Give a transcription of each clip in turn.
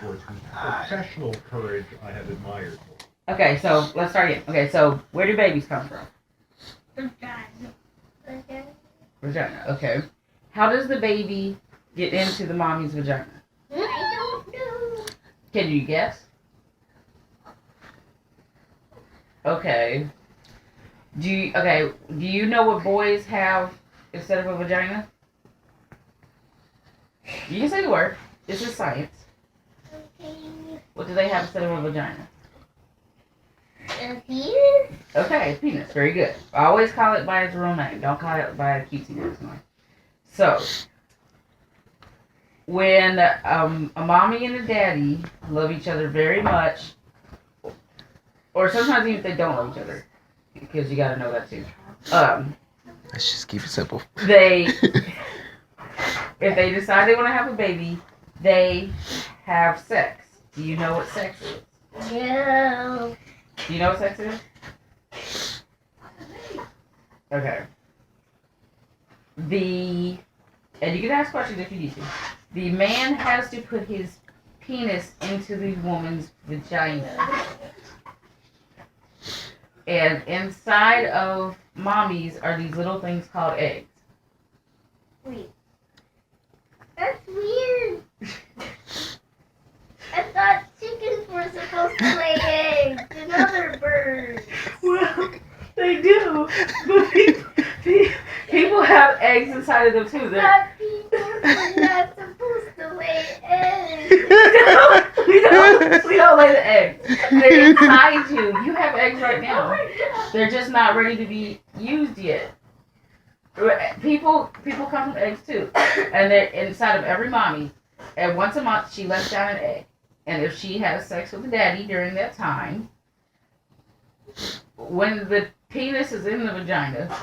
For its professional courage, I have admired. Okay, so let's start again. Okay, so where do babies come from? Vagina. Vagina. Okay. How does the baby get into the mommy's vagina? I don't know. Can you guess? Okay. Do you know what boys have instead of a vagina? You can say the word. This is science. Okay. What do they have instead of a vagina? A penis? Okay, penis. Very good. I always call it by its real name. Don't call it by a cutesy name. So, when a mommy and a daddy love each other very much, or sometimes even if they don't love each other, because you gotta know that too. Let's just keep it simple. If they decide they want to have a baby, they have sex. Do you know what sex is? No. Do you know what sex is? Okay. And you can ask questions if you need to. The man has to put his penis into the woman's vagina. And inside of mommies are these little things called eggs. Wait. That's weird. I thought chickens were supposed to lay eggs and other birds. Well, they do. But people have eggs inside of them too. But people are not supposed to lay eggs. We don't lay the eggs. They're inside you. You have eggs right now. They're just not ready to be used yet. People come from eggs too, and they're inside of every mommy. And once a month, she lets down an egg. And if she has sex with the daddy during that time, when the penis is in the vagina,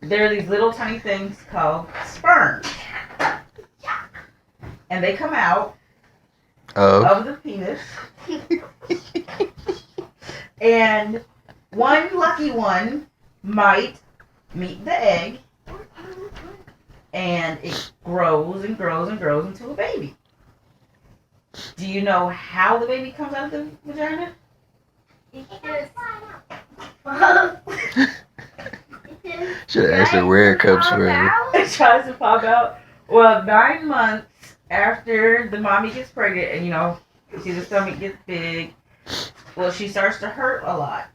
there are these little tiny things called sperm, and they come out of the penis. And one lucky one might meet the egg, and it grows and grows and grows into a baby. Do you know how the baby comes out of the vagina? It just Should have asked her where it comes from. It tries to pop out. Well, 9 months after the mommy gets pregnant, and you see the stomach gets big, well, she starts to hurt a lot.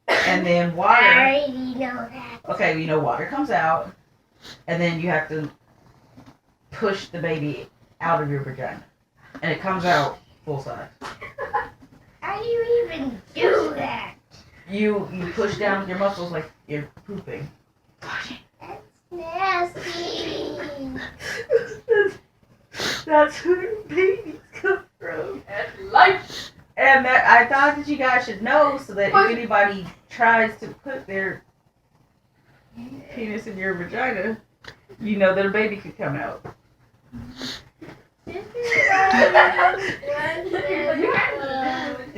And then water. I already know that. Okay, water comes out, and then you have to push the baby out of your vagina. And it comes out full size. How do you even do that? You push down with your muscles like you're pooping. That's nasty. That's where babies come from. And life. And I thought that you guys should know so that if anybody tries to put their penis in your vagina, you know that a baby could come out. Do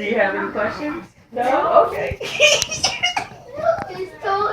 you have any questions? No? Okay. It's so